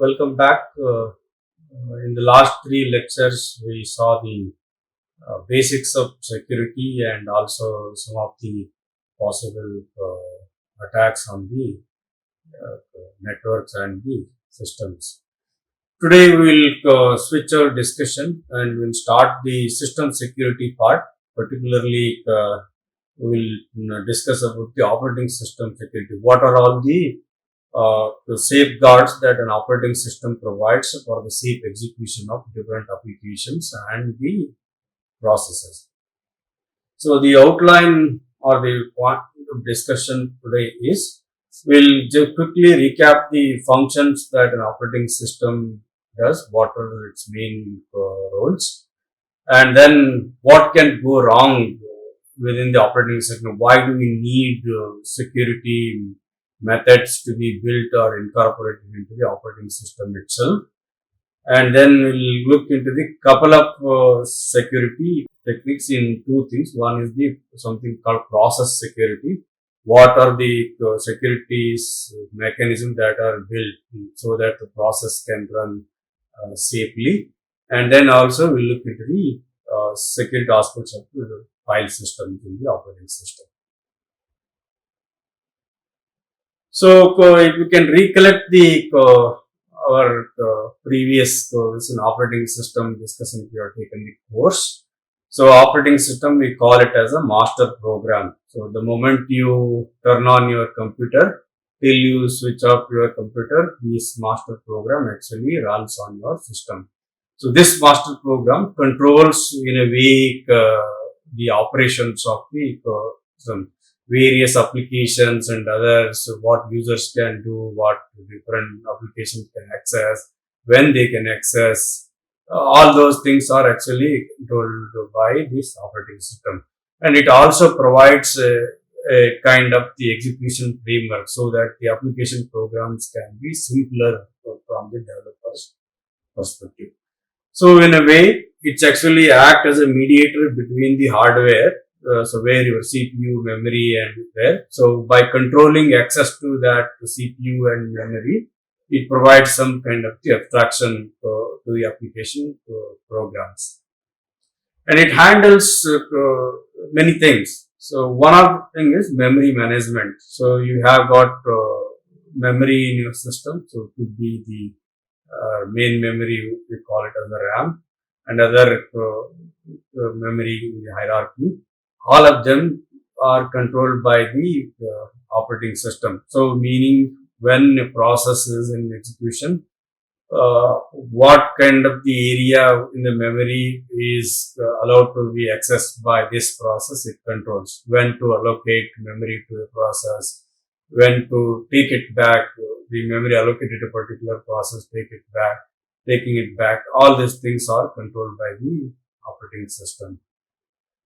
welcome back. In the last three lectures, we saw the basics of security and also some of the possible attacks on the networks and the systems. Today, we will switch our discussion and we'll start the system security part. Particularly, we'll discuss about the operating system security. What are all the safeguards that an operating system provides for the safe execution of different applications and the processes. So the outline or the point of discussion today is we'll just quickly recap the functions that an operating system does, what are its main roles, and then what can go wrong within the operating system. Why do we need security methods to be built or incorporated into the operating system itself? And then we'll look into the couple of security techniques in two things. One is the something called process security. What are the security mechanisms that are built so that the process can run safely? And then also we'll look into the security aspects of the file systems in the operating system. So if we can recollect the our previous this is an operating system discussion we have taken the course. So operating system, we call it as a master program. So the moment you turn on your computer till you switch off your computer, this master program actually runs on your system. So this master program controls in a way the operations of the system, various applications and others, what users can do, what different applications can access, when they can access. All those things are actually controlled by this operating system. And it also provides a kind of the execution framework so that the application programs can be simpler from the developer's perspective. So in a way, it's actually act as a mediator between the hardware, so where your CPU, memory and there. So by controlling access to that CPU and memory, it provides some kind of the abstraction to the application programs. And it handles many things. So one of the things is memory management. So you have got memory in your system. So it could be the main memory, we call it as the RAM, and other memory in the hierarchy. All of them are controlled by the operating system. So meaning when a process is in execution, what kind of the area in the memory is allowed to be accessed by this process, it controls. When to allocate memory to a process, when to take it back, the memory allocated to a particular process, taking it back. All these things are controlled by the operating system.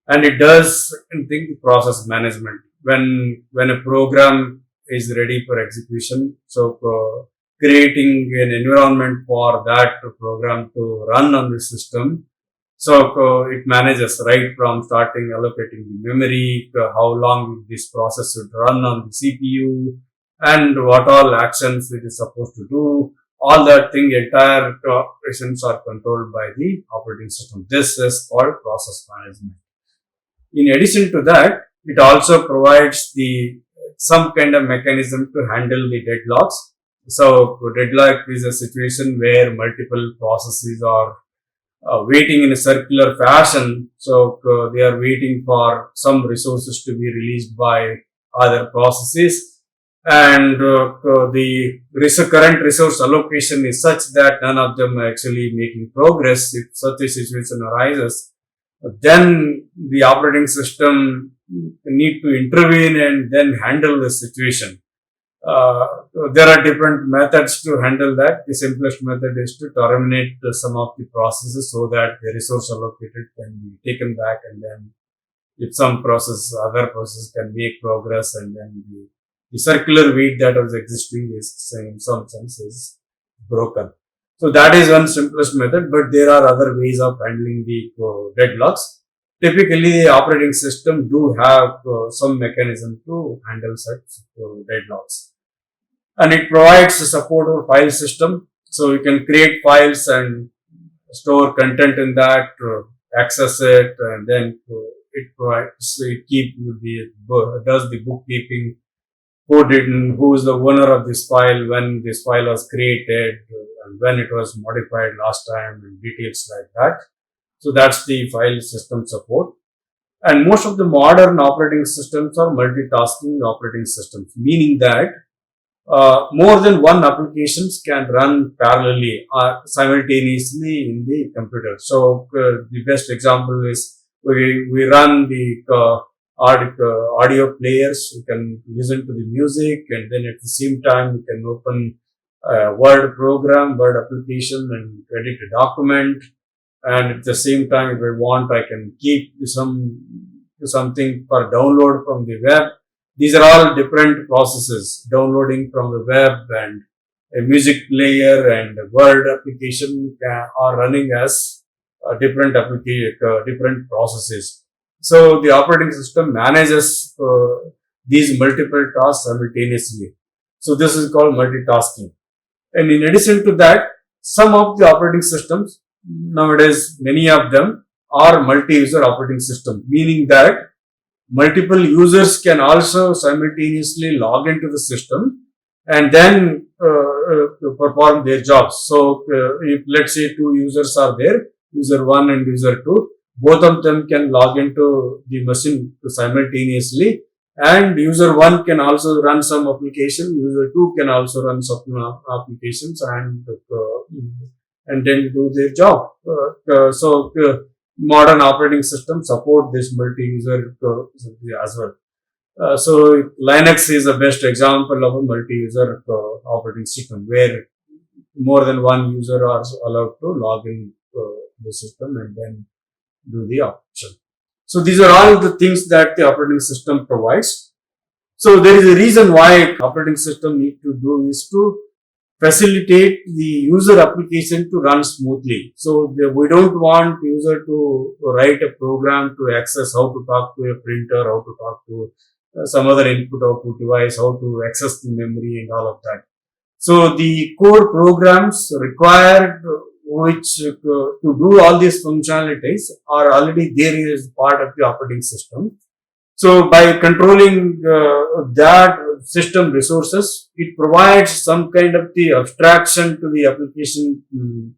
And it does, I think, the process management. When a program is ready for execution, so creating an environment for that program to run on the system. So it manages right from starting allocating the memory, how long this process should run on the CPU, and what all actions it is supposed to do. All that thing, entire operations are controlled by the operating system. This is called process management. In addition to that, it also provides some kind of mechanism to handle the deadlocks. So deadlock is a situation where multiple processes are waiting in a circular fashion. So they are waiting for some resources to be released by other processes, and the current resource allocation is such that none of them are actually making progress. If such a situation arises, then the operating system need to intervene and then handle the situation. There are different methods to handle that. The simplest method is to terminate some of the processes so that the resource allocated can be taken back, and then if some process, other process can make progress, and then the circular wait that was existing is in some sense is broken. So that is one simplest method, but there are other ways of handling the deadlocks. Typically, the operating system do have some mechanism to handle such deadlocks. And it provides support for file system. So you can create files and store content in that, access it, and then it provides, does the bookkeeping, who did, who is the owner of this file, when this file was created, and when it was modified last time, and details like that. So that's the file system support. And most of the modern operating systems are multitasking operating systems, meaning that more than one applications can run parallelly or simultaneously in the computer. So the best example is we run the audio players. You can listen to the music, and then at the same time you can open a Word program, Word application, and edit a document. And at the same time, if I want, I can keep something for download from the web. These are all different processes. Downloading from the web and a music player and a Word application are running as different processes. So the operating system manages these multiple tasks simultaneously. So this is called multitasking. And in addition to that, some of the operating systems nowadays, many of them are multi-user operating system, meaning that multiple users can also simultaneously log into the system and then perform their jobs. So if let's say two users are there, user 1 and user 2, both of them can log into the machine simultaneously, and user 1 can also run some application, user 2 can also run some applications and then do their job. So modern operating systems support this multi-user as well. So Linux is the best example of a multi-user operating system where more than one user are allowed to log in the system and then do the operation. So these are all the things that the operating system provides. So there is a reason why operating system need to do is to facilitate the user application to run smoothly. So we don't want user to write a program to access how to talk to a printer, how to talk to some other input output device, how to access the memory and all of that. So the core programs required which to do all these functionalities are already there as part of the operating system. So by controlling that system resources, it provides some kind of the abstraction to the application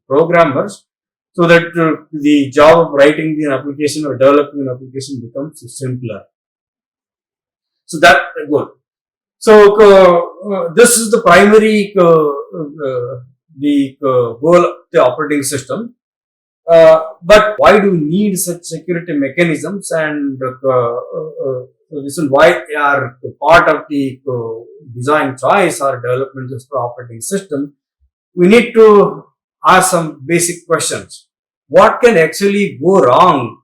programmers, so that the job of writing the application or developing an application becomes simpler. So that's the goal. So this is the primary goal of the operating system. But why do we need such security mechanisms, and reason why they are part of the design choice or development of the operating system? We need to ask some basic questions. What can actually go wrong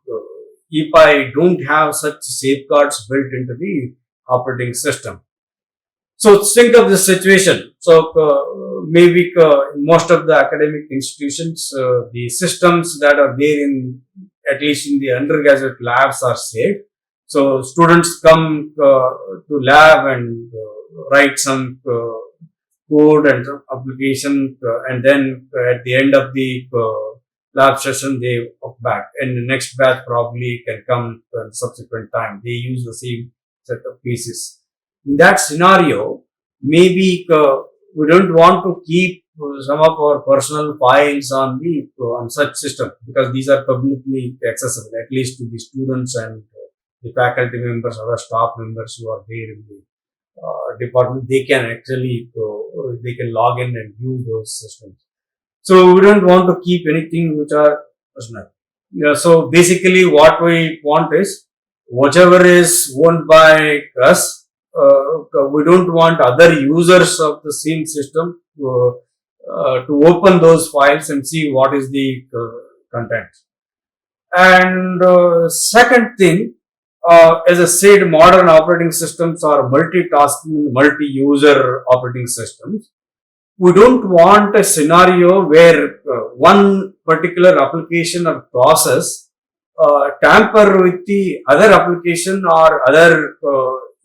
if I don't have such safeguards built into the operating system? So think of this situation. So maybe in most of the academic institutions, the systems that are there in, at least in the undergraduate labs, are safe. So students come to lab and write some code and some application, and then at the end of the lab session they walk back, and the next batch probably can come subsequent time. They use the same set of pieces. In that scenario, maybe we don't want to keep some of our personal files on such system, because these are publicly accessible, at least to the students and the faculty members, other staff members who are there in the department. They can actually they can log in and use those systems. So we don't want to keep anything which are personal. So basically, what we want is whatever is owned by us. We don't want other users of the same system to open those files and see what is the content. And second thing, as I said, modern operating systems are multitasking, multi-user operating systems. We don't want a scenario where one particular application or process tamper with the other application or other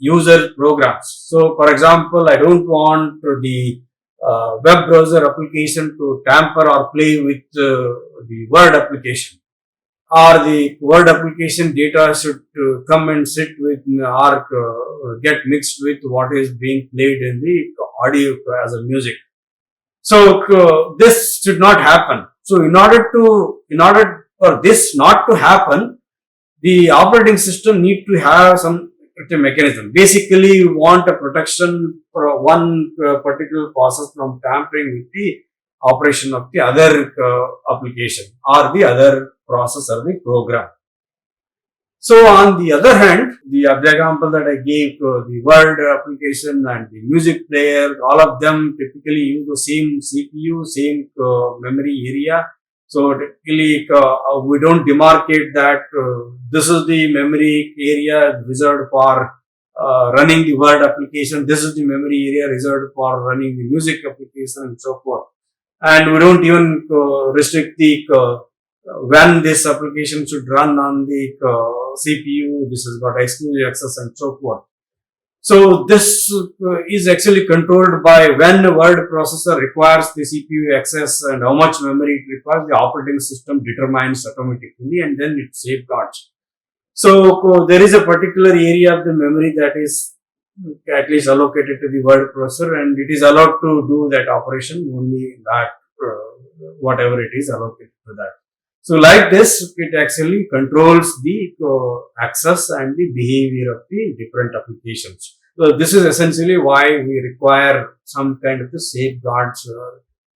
user programs. So, for example, I don't want the web browser application to tamper or play with the Word application, or the Word application data should come and sit with or get mixed with what is being played in the audio as a music. So this should not happen. So in order for this not to happen, the operating system need to have some mechanism. Basically, you want a protection for one particular process from tampering with the operation of the other application or the other process or the program. So on the other hand, the example that I gave, the Word application and the music player, all of them typically use the same CPU, same memory area. So typically we don't demarcate that this is the memory area reserved for running the Word application, this is the memory area reserved for running the music application and so forth. And we don't even restrict the when this application should run on the CPU, this has got exclusive access and so forth. So this is actually controlled by when the word processor requires the CPU access and how much memory it requires, the operating system determines automatically and then it safeguards. So there is a particular area of the memory that is at least allocated to the word processor and it is allowed to do that operation only that whatever it is allocated to that. So like this, it actually controls the access and the behavior of the different applications. So this is essentially why we require some kind of the safeguards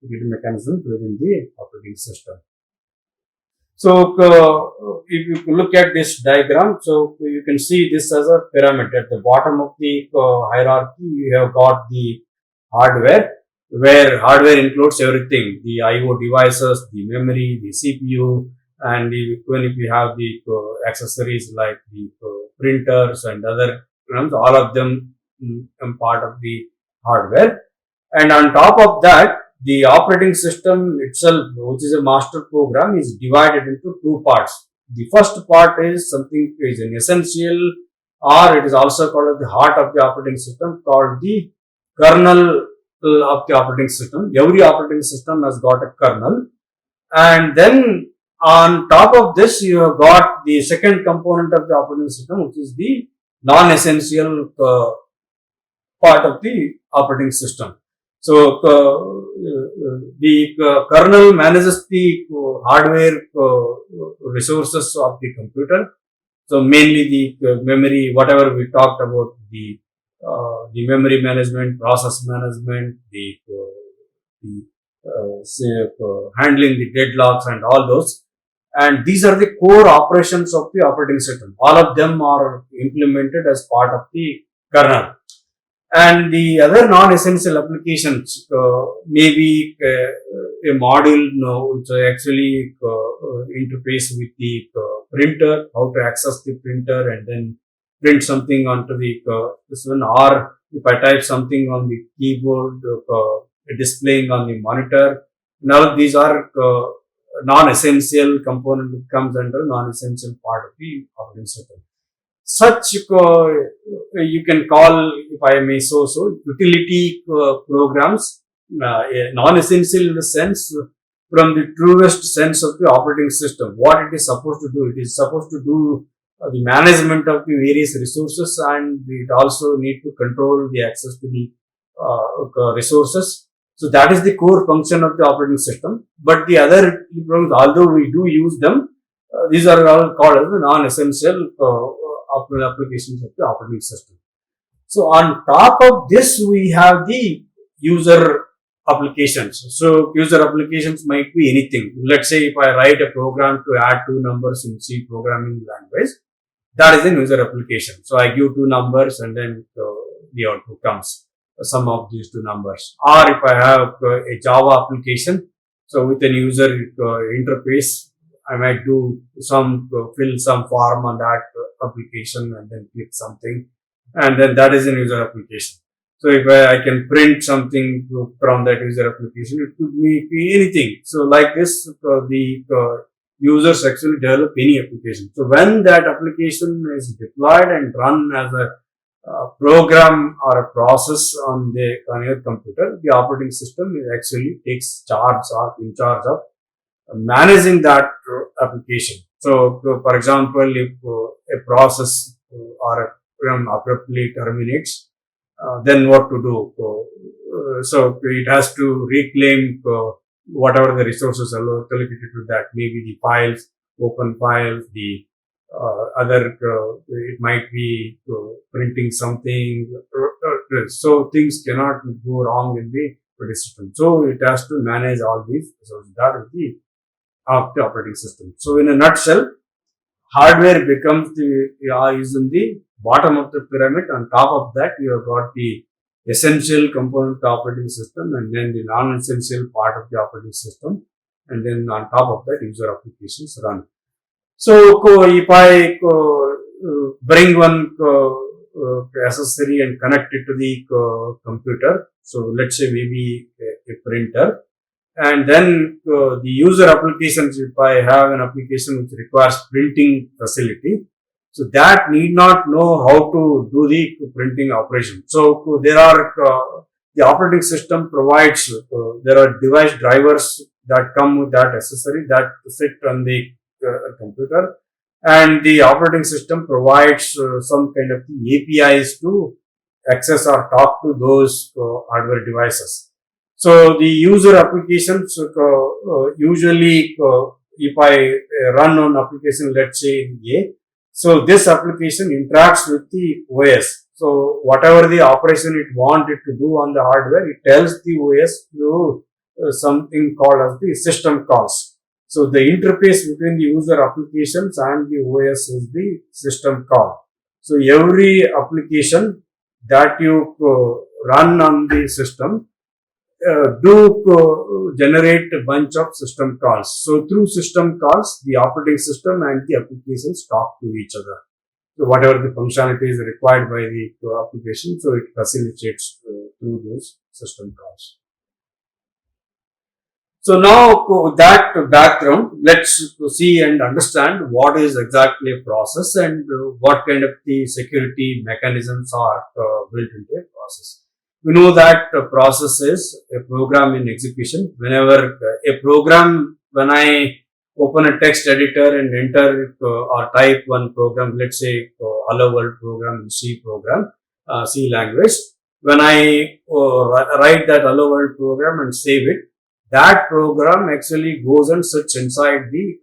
mechanism within the operating system. So if you look at this diagram, so you can see this as a pyramid. At the bottom of the hierarchy, you have got the hardware, where hardware includes everything, the I/O devices, the memory, the CPU, and even if you have the accessories like the printers and other programs, all of them part of the hardware. And on top of that, the operating system itself, which is a master program, is divided into two parts. The first part is something is an essential, or it is also called the heart of the operating system, called the kernel of the operating system. Every operating system has got a kernel, and then on top of this you have got the second component of the operating system, which is the non-essential part of the operating system. So the kernel manages the hardware resources of the computer. So mainly the memory, whatever we talked about, the memory management, process management, handling the deadlocks and all those. And these are the core operations of the operating system. All of them are implemented as part of the kernel. And the other non-essential applications, maybe a module which actually interface with the printer, how to access the printer and then print something onto the this one, or if I type something on the keyboard, displaying on the monitor. Now these are non-essential component that comes under non-essential part of the operating system. Such you can call, if I may so, utility programs, non-essential in the sense, from the truest sense of the operating system. What it is supposed to do, it is supposed to do the management of the various resources, and it also need to control the access to the resources. So that is the core function of the operating system. But the other programs, although we do use them, these are all called as the non-essential applications of the operating system. So on top of this, we have the user applications. So user applications might be anything. Let's say if I write a program to add two numbers in C programming language, that is a user application. So I give two numbers and then the output comes, sum of these two numbers. Or if I have a Java application, so with a user interface, I might do some, fill some form on that application and then click something, and then that is a user application. So if I can print something from that user application, it could be anything. So like this, the users actually develop any application. So when that application is deployed and run as a program or a process on your computer, the operating system actually takes charge or in charge of managing that application. So, for example, if a process or a program abruptly terminates, then what to do? So it has to reclaim whatever the resources allocated to that, maybe the files, open files, the other, it might be printing something. So things cannot go wrong in the system. So it has to manage all these. So that is the of the operating system. So in a nutshell, hardware becomes is in the bottom of the pyramid. On top of that, you have got the essential component of the operating system, and then the non-essential part of the operating system, and then on top of that, user applications run. So if I bring one accessory and connect it to the computer, so let's say maybe a printer, and then the user applications, if I have an application which requires printing facility, so that need not know how to do the printing operation. So there are the operating system provides there are device drivers that come with that accessory that sit on the computer, and the operating system provides some kind of the APIs to access or talk to those hardware devices. So the user applications usually, if I run on application, let's say in A, so this application interacts with the OS. So whatever the operation it wanted to do on the hardware, it tells the OS to do something called as the system calls. So the interface between the user applications and the OS is the system call. So every application that you run on the system generate a bunch of system calls. So through system calls, the operating system and the applications talk to each other. So whatever the functionality is required by the application, so it facilitates through those system calls. So now with that background, let's see and understand what is exactly a process and what kind of the security mechanisms are built into a process. We know that a process is a program in execution. Whenever a program, when I open a text editor and enter or type one program, let's say hello world program in C program, C language, when I write that hello world program and save it, that program actually goes and sits inside the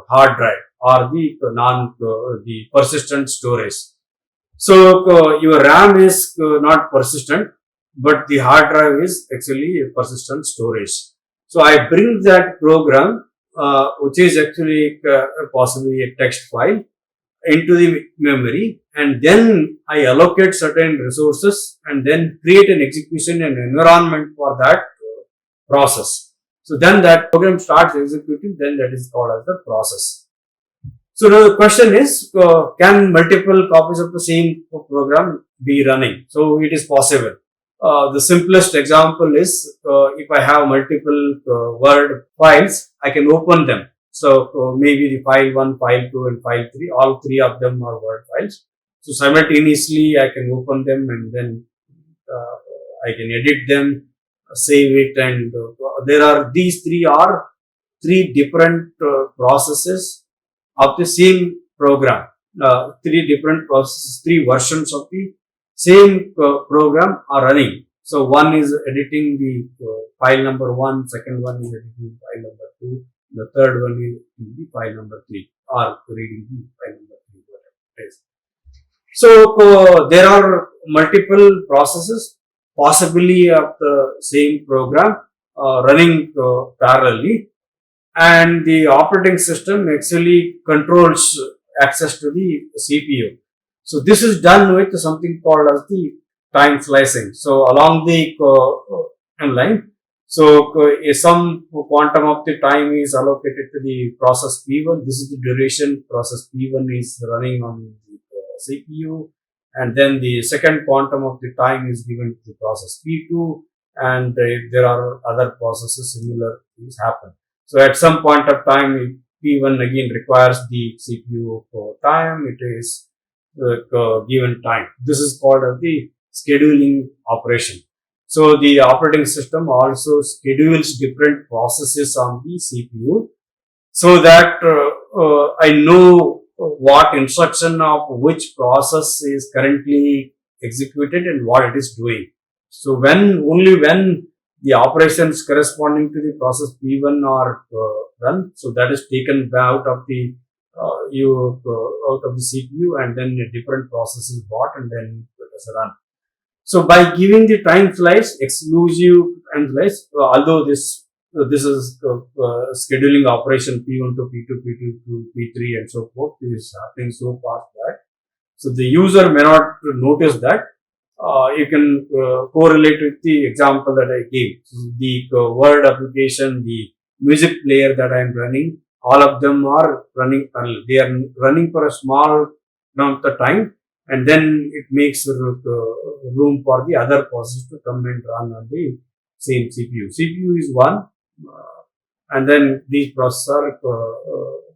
hard drive or the persistent storage. So your RAM is not persistent, but the hard drive is actually a persistent storage. So I bring that program, which is actually possibly a text file, into the memory, and then I allocate certain resources and then create an execution and environment for that process. So then that program starts executing, then that is called as the process. So the question is, can multiple copies of the same program be running? So it is possible. The simplest example is if I have multiple Word files, I can open them. So maybe the file 1, file 2 and file 3, all three of them are Word files. So simultaneously I can open them and then I can edit them, save it, and these three different processes of the same program. Three different processes, three versions of the same program are running. So one is editing the file number 1, second one is editing file number 2, the third one is the file number 3 or reading the file number 3, whatever it is. So there are multiple processes possibly of the same program running parallelly, and the operating system actually controls access to the CPU. So this is done with something called as the time slicing. So along the line, so some quantum of the time is allocated to the process P1. This is the duration process P1 is running on the CPU, and then the second quantum of the time is given to the process P2, and there are other processes similar things happen. So at some point of time, P1 again requires the CPU for time. It is given time. This is called as the scheduling operation. So the operating system also schedules different processes on the CPU, so that I know what instruction of which process is currently executed and what it is doing. So only when the operations corresponding to the process P1 are run, so that is taken out of the out of the CPU, and then a different process is bought and then it is run. So by giving the time slice, exclusive time slice, although this is scheduling operation P1 to P2, P2 to P3 and so forth, is happening so fast that so the user may not notice that. You can correlate with the example that I gave. So the word application, the music player that I am running, all of them are running parallel. They are running for a small amount of time, and then it makes room for the other process to come and run on the same CPU. CPU is one, and then these processes are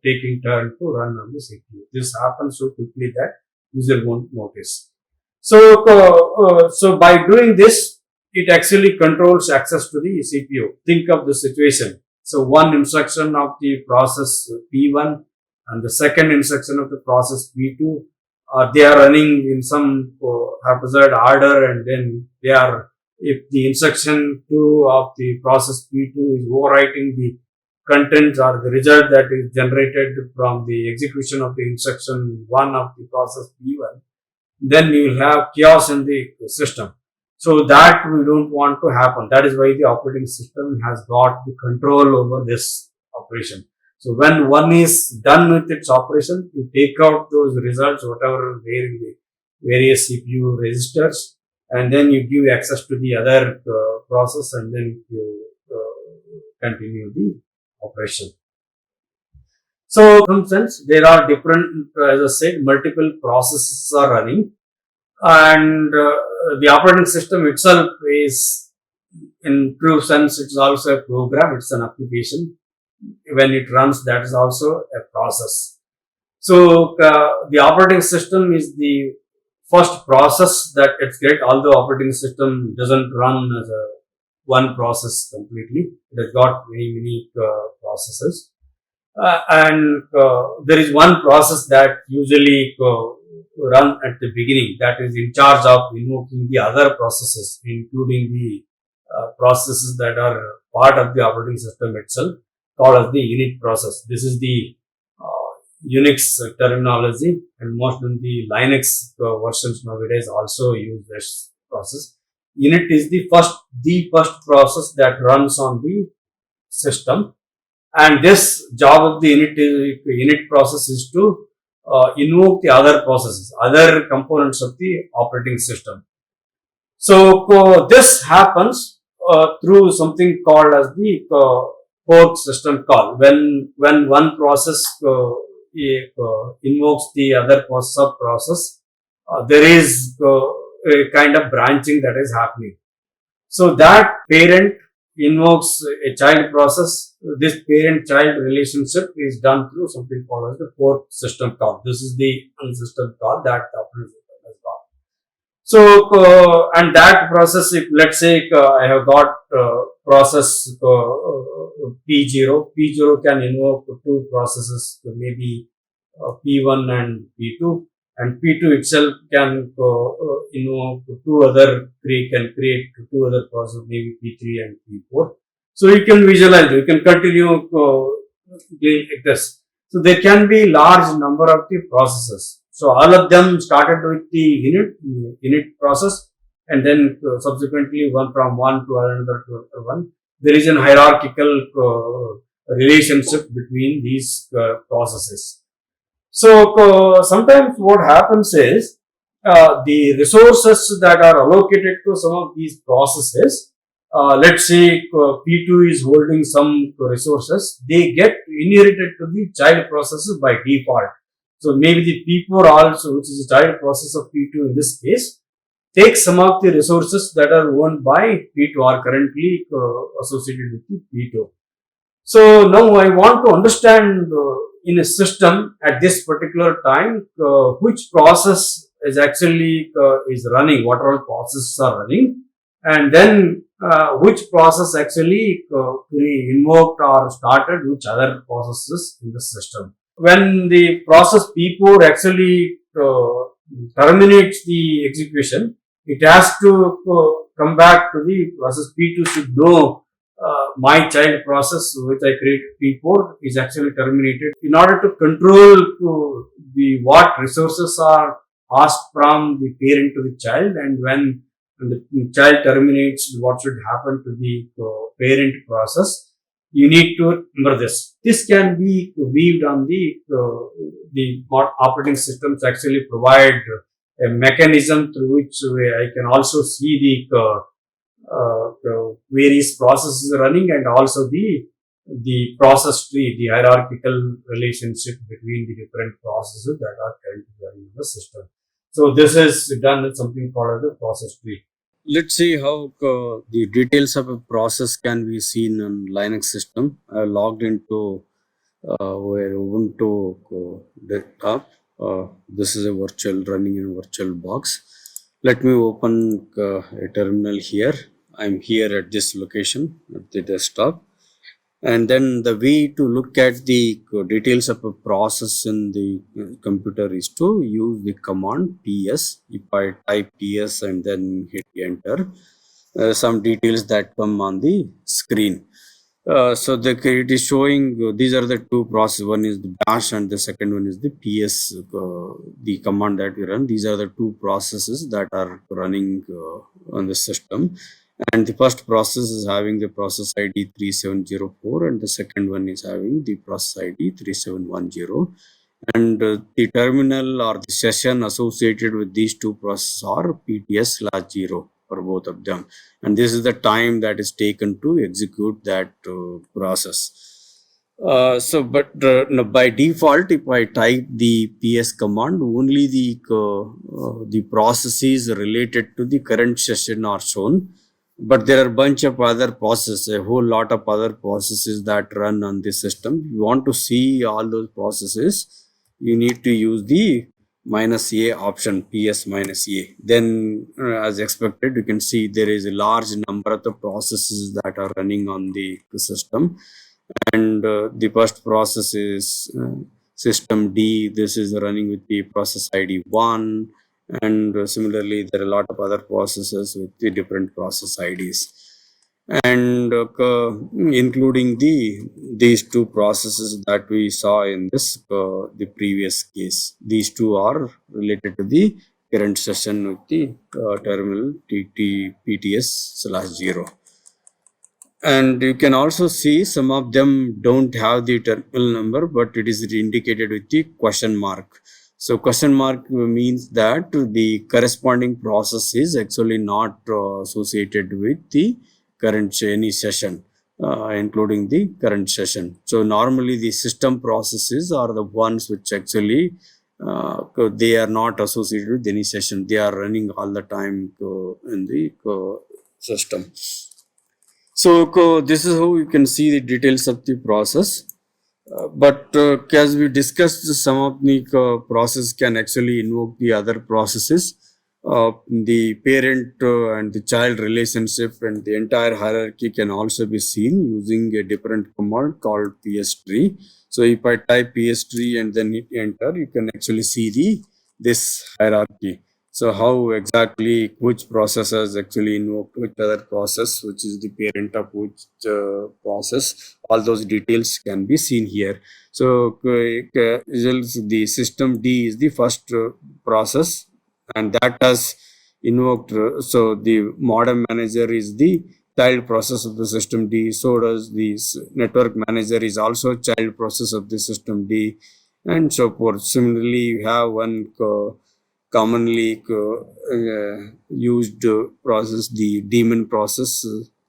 taking turn to run on the CPU. This happens so quickly that user won't notice. So by doing this, it actually controls access to the CPU. Think of the situation. So one instruction of the process P1 and the second instruction of the process P2, they are running in some haphazard order, and then they are, if the instruction 2 of the process P2 is overwriting the content or the result that is generated from the execution of the instruction 1 of the process P1, then you will have chaos in the system. So that we don't want to happen. That is why the operating system has got the control over this operation. So when one is done with its operation, you take out those results, whatever there in the various CPU registers, and then you give access to the other process, and then you continue the operation. So, in some sense, there are different, as I said, multiple processes are running, and the operating system itself is, in true sense, it's also a program, it's an application. When it runs, that is also a process. So, the operating system is the first process that it's great, although operating system doesn't run as a one process completely. It has got many processes. And there is one process that usually run at the beginning, that is in charge of invoking the other processes, including the processes that are part of the operating system itself, called as the unit process. This is the Unix terminology, and most of the Linux versions nowadays also use this process. Unit is the first process that runs on the system. And this job of the unit process is to invoke the other processes, other components of the operating system. So this happens through something called as the fork system call. When one process invokes the other sub process, there is a kind of branching that is happening. So that parent invokes a child process. This parent-child relationship is done through something called as the fork system call. This is the system call that the operating system has got. So, and that process, if let's say I have got process P0, P0 can invoke two processes, maybe P1 and P2, and P2 itself can invoke can create two other processes, maybe P3 and P4. So you can visualize, you can continue doing like this. So there can be large number of the processes. So all of them started with the unit process, and then subsequently from one to another to another one. There is a hierarchical relationship between these processes. So sometimes what happens is the resources that are allocated to some of these processes, let's say P2 is holding some resources, they get inherited to the child processes by default. So maybe the P4 also, which is a child process of P2 in this case, takes some of the resources that are owned by P2 or currently associated with the P2. So now I want to understand in a system at this particular time which process is actually is running, what all processes are running, and then which process actually invoked or started which other processes in the system. When the process P4 actually terminates the execution, it has to come back to the process P2 should know my child process which I created P4 is actually terminated. In order to control the what resources are asked from the parent to the child, and when the child terminates, what should happen to the parent process, you need to remember this. This can be weaved on the operating systems actually provide a mechanism through which I can also see the various processes running, and also the process tree, the hierarchical relationship between the different processes that are currently running in the system. So this is done with something called the process tree. Let's see how the details of a process can be seen on Linux system. I logged into where Ubuntu desktop. This is a virtual running in a virtual box. Let me open a terminal here. I'm here at this location at the desktop. And then the way to look at the details of a process in the computer is to use the command ps. If I type ps and then hit enter, some details that come on the screen. So it is showing these are the two processes. One is the bash and the second one is the ps, the command that we run. These are the two processes that are running on the system. And the first process is having the process ID 3704 and the second one is having the process ID 3710. And the terminal or the session associated with these two processes are PTS/0 for both of them. And this is the time that is taken to execute that process. But by default, if I type the ps command, only the processes related to the current session are shown. But there are a bunch of other processes, a whole lot of other processes that run on this system. If you want to see all those processes, you need to use the -a option, ps -a. Then as expected, you can see there is a large number of the processes that are running on the system. And the first process is system D. This is running with the process ID 1. And similarly, there are a lot of other processes with the different process IDs. And including these two processes that we saw in this the previous case. These two are related to the current session with the terminal PTS/0. And you can also see some of them don't have the terminal number, but it is indicated with the question mark. So question mark means that the corresponding process is actually not associated with the current any session, including the current session. So normally the system processes are the ones which actually they are not associated with any session. They are running all the time in the system. So this is how you can see the details of the process. But as we discussed, some of the process can actually invoke the other processes. The parent and the child relationship and the entire hierarchy can also be seen using a different command called ps_tree. So if I type ps_tree and then hit enter, you can actually see this hierarchy. So how exactly which processes actually invoke which other process, which is the parent of which process, all those details can be seen here. So the system D is the first process, and that has invoked. So the modem manager is the child process of the system D. So does the network manager is also child process of the system D, and so forth. Similarly, you have one commonly used process, the daemon process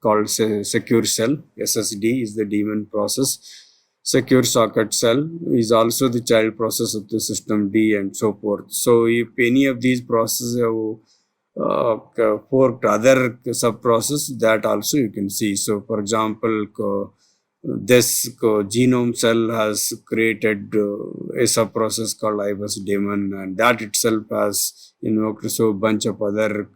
called secure shell. SSD is the daemon process. Secure socket shell is also the child process of the system D, and so forth. So if any of these processes have forked other sub process, that also you can see. So for example, this genome cell has created a subprocess called IBUS daemon, and that itself has invoked so bunch of other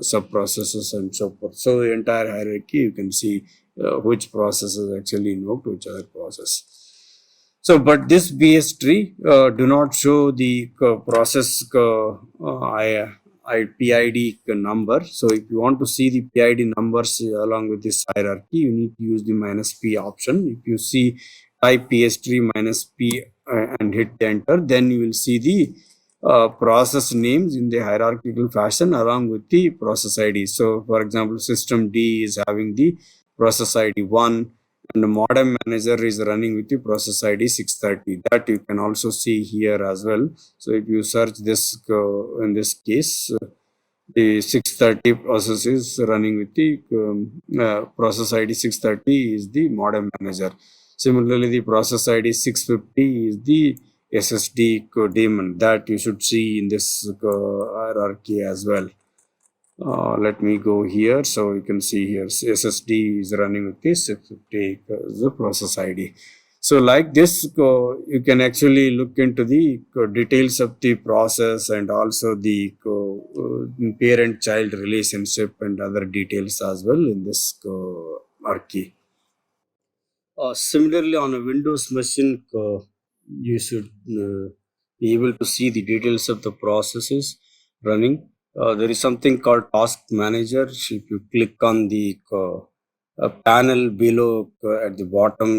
subprocesses and so forth. So the entire hierarchy, you can see which process is actually invoked which other process. So, but this BS tree do not show the process PID number. So, if you want to see the PID numbers along with this hierarchy, you need to use the -P option. If you see type PS tree -P and hit enter, then you will see the process names in the hierarchical fashion along with the process ID. So, for example, system D is having the process ID 1, and the modem manager is running with the process ID 630. That you can also see here as well. So if you search this in this case, the 630 process is running with the process ID 630 is the modem manager. Similarly, the process ID 650 is the SSD daemon that you should see in this hierarchy as well. Let me go here. So you can see here SSD is running with this 650 the process ID. So like this, you can actually look into the details of the process and also the parent-child relationship and other details as well in this archi. Similarly, on a Windows machine, you should be able to see the details of the processes running. There is something called Task Manager. If you click on the panel below at the bottom,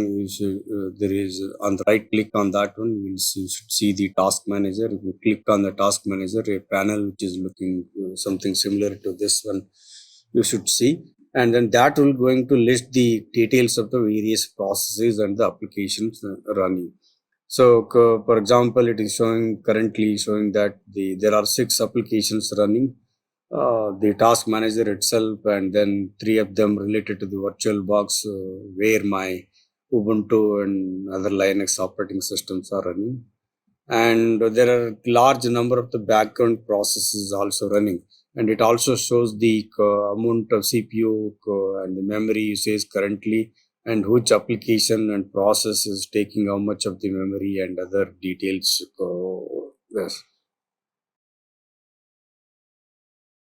there is on the right click on that one, you should see the Task Manager. If you click on the Task Manager, a panel which is looking something similar to this one, you should see, and then that will going to list the details of the various processes and the applications running. So for example, it is currently showing that there are 6 applications running, the task manager itself, and then 3 of them related to the virtual box where my Ubuntu and other Linux operating systems are running. And there are large number of the background processes also running, and it also shows the amount of CPU and the memory usage currently, and which application and process is taking how much of the memory and other details. Yes.